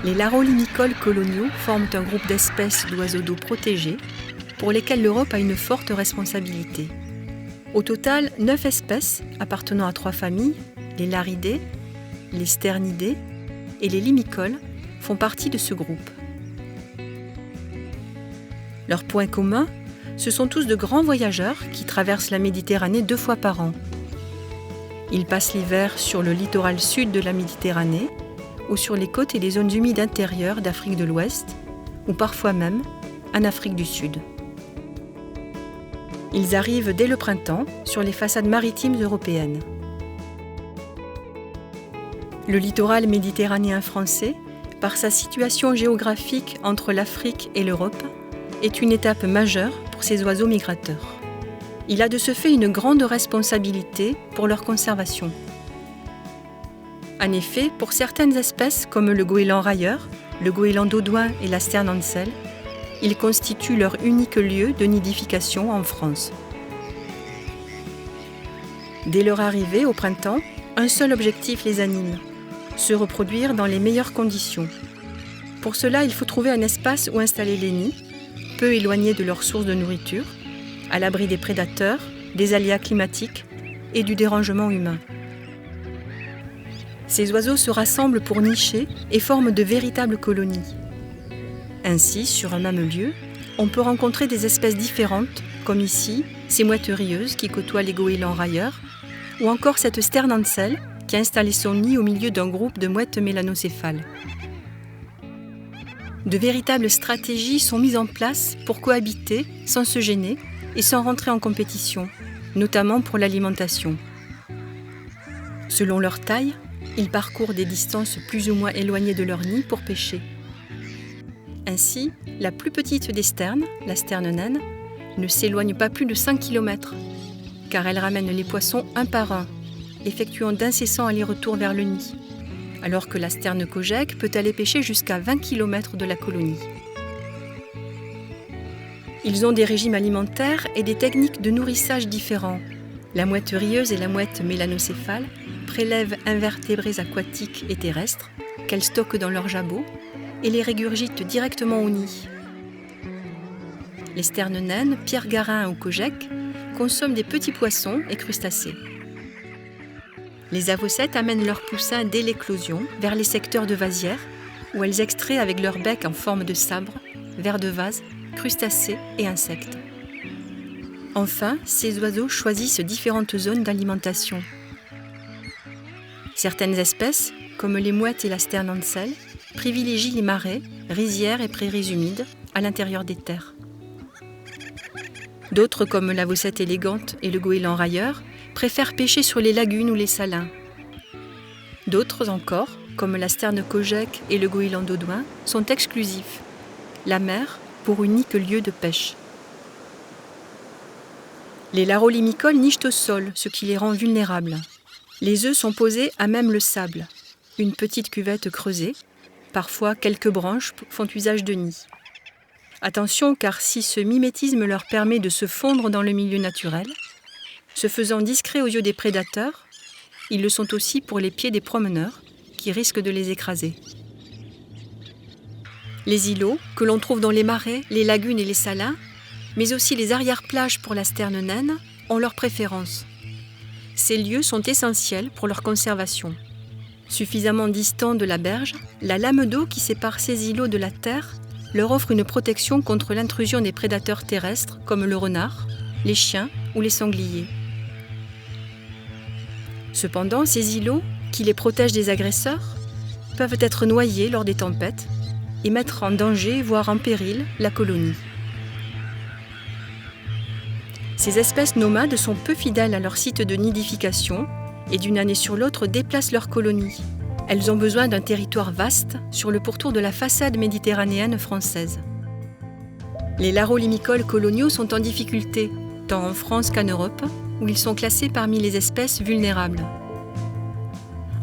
Les larolimicoles coloniaux forment un groupe d'espèces d'oiseaux d'eau protégés pour lesquels l'Europe a une forte responsabilité. Au total, 9 espèces appartenant à 3 familles, les laridés, les sternidés et les limicoles, font partie de ce groupe. Leurs points communs, ce sont tous de grands voyageurs qui traversent la Méditerranée 2 fois par an. Ils passent l'hiver sur le littoral sud de la Méditerranée ou sur les côtes et les zones humides intérieures d'Afrique de l'Ouest, ou parfois même en Afrique du Sud. Ils arrivent dès le printemps sur les façades maritimes européennes. Le littoral méditerranéen français, par sa situation géographique entre l'Afrique et l'Europe, est une étape majeure pour ces oiseaux migrateurs. Il a de ce fait une grande responsabilité pour leur conservation. En effet, pour certaines espèces comme le goéland railleur, le goéland dodoin et la sternancelle, ils constituent leur unique lieu de nidification en France. Dès leur arrivée au printemps, un seul objectif les anime, se reproduire dans les meilleures conditions. Pour cela, il faut trouver un espace où installer les nids, peu éloignés de leur source de nourriture, à l'abri des prédateurs, des aléas climatiques et du dérangement humain. Ces oiseaux se rassemblent pour nicher et forment de véritables colonies. Ainsi, sur un même lieu, on peut rencontrer des espèces différentes, comme ici, ces mouettes rieuses qui côtoient les goélands railleurs, ou encore cette sternancelle qui a installé son nid au milieu d'un groupe de mouettes mélanocéphales. De véritables stratégies sont mises en place pour cohabiter sans se gêner et sans rentrer en compétition, notamment pour l'alimentation. Selon leur taille, ils parcourent des distances plus ou moins éloignées de leur nid pour pêcher. Ainsi, la plus petite des sternes, la sterne naine, ne s'éloigne pas plus de 5 km, car elle ramène les poissons un par un, effectuant d'incessants allers-retours vers le nid, alors que la sterne kojek peut aller pêcher jusqu'à 20 km de la colonie. Ils ont des régimes alimentaires et des techniques de nourrissage différents. La mouette rieuse et la mouette mélanocéphale prélèvent invertébrés aquatiques et terrestres qu'elles stockent dans leur jabot et les régurgitent directement au nid. Les sternes naines, pierre-garin ou kojek consomment des petits poissons et crustacés. Les avocettes amènent leurs poussins dès l'éclosion vers les secteurs de vasières où elles extraient avec leur bec en forme de sabre, vers de vase, crustacés et insectes. Enfin, ces oiseaux choisissent différentes zones d'alimentation. Certaines espèces, comme les mouettes et la sternancelle, privilégient les marais, rizières et prairies humides à l'intérieur des terres. D'autres, comme l'avocette élégante et le goéland railleur, préfèrent pêcher sur les lagunes ou les salins. D'autres encore, comme la sterne kojek et le goéland dodoin, sont exclusifs. La mer pour unique lieu de pêche. Les larolimicoles nichent au sol, ce qui les rend vulnérables. Les œufs sont posés à même le sable. Une petite cuvette creusée, parfois quelques branches font usage de nid. Attention, car si ce mimétisme leur permet de se fondre dans le milieu naturel, se faisant discrets aux yeux des prédateurs, ils le sont aussi pour les pieds des promeneurs, qui risquent de les écraser. Les îlots, que l'on trouve dans les marais, les lagunes et les salins, mais aussi les arrière-plages pour la sterne naine, ont leur préférence. Ces lieux sont essentiels pour leur conservation. Suffisamment distants de la berge, la lame d'eau qui sépare ces îlots de la terre leur offre une protection contre l'intrusion des prédateurs terrestres comme le renard, les chiens ou les sangliers. Cependant, ces îlots, qui les protègent des agresseurs, peuvent être noyés lors des tempêtes et mettre en danger, voire en péril, la colonie. Ces espèces nomades sont peu fidèles à leur site de nidification et d'une année sur l'autre déplacent leur colonie. Elles ont besoin d'un territoire vaste sur le pourtour de la façade méditerranéenne française. Les larolimicoles coloniaux sont en difficulté, tant en France qu'en Europe, où ils sont classés parmi les espèces vulnérables.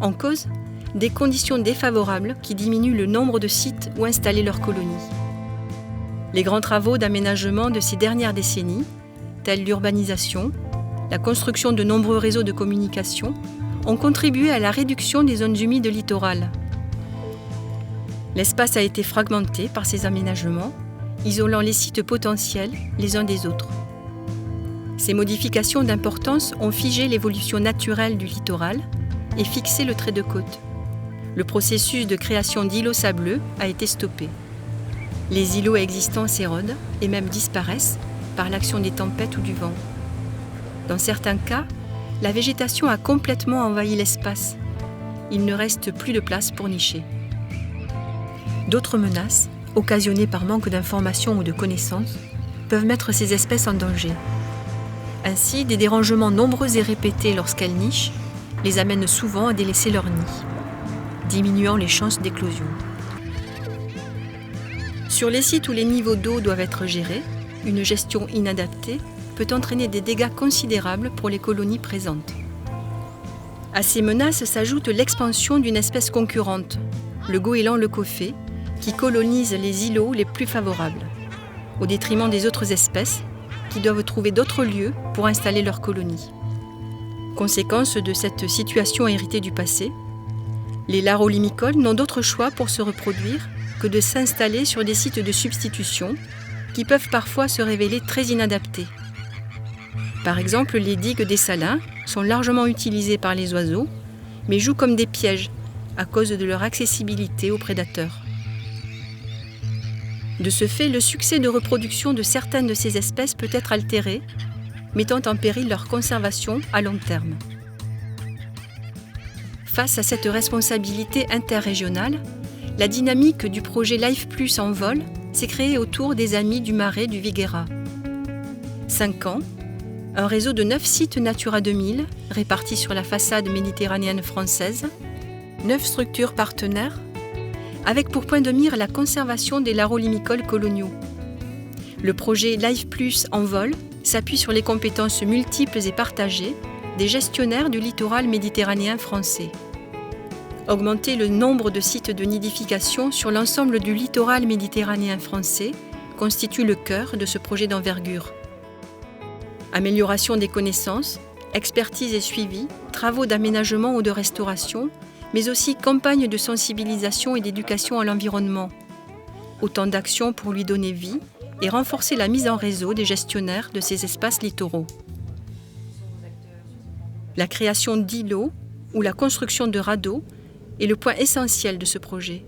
En cause, des conditions défavorables qui diminuent le nombre de sites où installer leurs colonies. Les grands travaux d'aménagement de ces dernières décennies, tels l'urbanisation, la construction de nombreux réseaux de communication, ont contribué à la réduction des zones humides littorales. L'espace a été fragmenté par ces aménagements, isolant les sites potentiels les uns des autres. Ces modifications d'importance ont figé l'évolution naturelle du littoral et fixé le trait de côte. Le processus de création d'îlots sableux a été stoppé. Les îlots existants s'érodent et même disparaissent par l'action des tempêtes ou du vent. Dans certains cas, la végétation a complètement envahi l'espace. Il ne reste plus de place pour nicher. D'autres menaces, occasionnées par manque d'informations ou de connaissances, peuvent mettre ces espèces en danger. Ainsi, des dérangements nombreux et répétés lorsqu'elles nichent les amènent souvent à délaisser leur nid, diminuant les chances d'éclosion. Sur les sites où les niveaux d'eau doivent être gérés, une gestion inadaptée peut entraîner des dégâts considérables pour les colonies présentes. À ces menaces s'ajoute l'expansion d'une espèce concurrente, le goéland leucophée, qui colonise les îlots les plus favorables, au détriment des autres espèces qui doivent trouver d'autres lieux pour installer leurs colonies. Conséquence de cette situation héritée du passé, les larolimicoles n'ont d'autre choix pour se reproduire que de s'installer sur des sites de substitution qui peuvent parfois se révéler très inadaptés. Par exemple, les digues des salins sont largement utilisées par les oiseaux, mais jouent comme des pièges à cause de leur accessibilité aux prédateurs. De ce fait, le succès de reproduction de certaines de ces espèces peut être altéré, mettant en péril leur conservation à long terme. Face à cette responsabilité interrégionale, la dynamique du projet Life Plus en vol s'est créée autour des Amis du Marais du Viguera. 5 ans, un réseau de 9 sites Natura 2000 répartis sur la façade méditerranéenne française, 9 structures partenaires, avec pour point de mire la conservation des larolimicoles coloniaux. Le projet Life Plus en vol s'appuie sur les compétences multiples et partagées des gestionnaires du littoral méditerranéen français. Augmenter le nombre de sites de nidification sur l'ensemble du littoral méditerranéen français constitue le cœur de ce projet d'envergure. Amélioration des connaissances, expertise et suivi, travaux d'aménagement ou de restauration, mais aussi campagnes de sensibilisation et d'éducation à l'environnement. Autant d'actions pour lui donner vie et renforcer la mise en réseau des gestionnaires de ces espaces littoraux. La création d'îlots ou la construction de radeaux est le point essentiel de ce projet.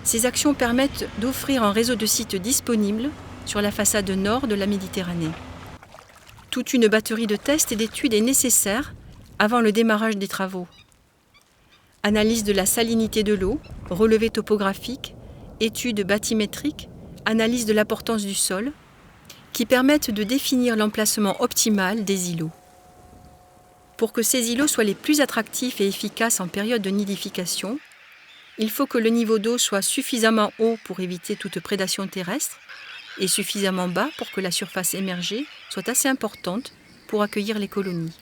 Ces actions permettent d'offrir un réseau de sites disponibles sur la façade nord de la Méditerranée. Toute une batterie de tests et d'études est nécessaire avant le démarrage des travaux. Analyse de la salinité de l'eau, relevés topographiques, études bathymétriques, analyse de l'importance du sol, qui permettent de définir l'emplacement optimal des îlots. Pour que ces îlots soient les plus attractifs et efficaces en période de nidification, il faut que le niveau d'eau soit suffisamment haut pour éviter toute prédation terrestre et suffisamment bas pour que la surface émergée soit assez importante pour accueillir les colonies.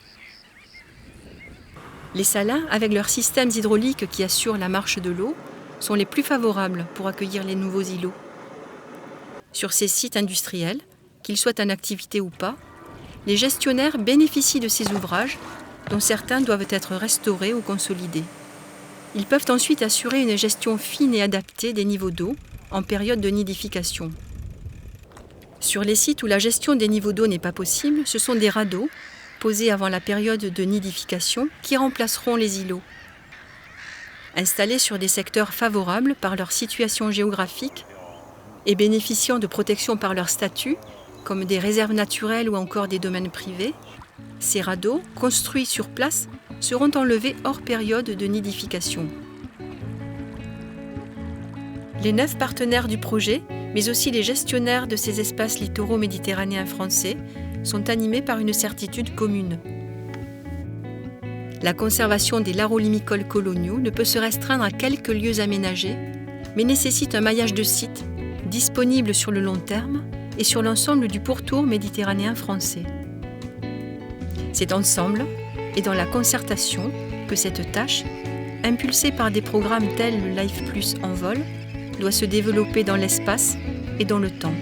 Les salins, avec leurs systèmes hydrauliques qui assurent la marche de l'eau, sont les plus favorables pour accueillir les nouveaux îlots. Sur ces sites industriels, qu'ils soient en activité ou pas, les gestionnaires bénéficient de ces ouvrages, dont certains doivent être restaurés ou consolidés. Ils peuvent ensuite assurer une gestion fine et adaptée des niveaux d'eau en période de nidification. Sur les sites où la gestion des niveaux d'eau n'est pas possible, ce sont des radeaux posés avant la période de nidification qui remplaceront les îlots. Installés sur des secteurs favorables par leur situation géographique et bénéficiant de protection par leur statut, comme des réserves naturelles ou encore des domaines privés, ces radeaux, construits sur place, seront enlevés hors période de nidification. Les 9 partenaires du projet, mais aussi les gestionnaires de ces espaces littoraux méditerranéens français, sont animés par une certitude commune. La conservation des larolimicoles coloniaux ne peut se restreindre à quelques lieux aménagés, mais nécessite un maillage de sites disponibles sur le long terme et sur l'ensemble du pourtour méditerranéen français. C'est ensemble et dans la concertation que cette tâche, impulsée par des programmes tels le Life Plus en vol, doit se développer dans l'espace et dans le temps.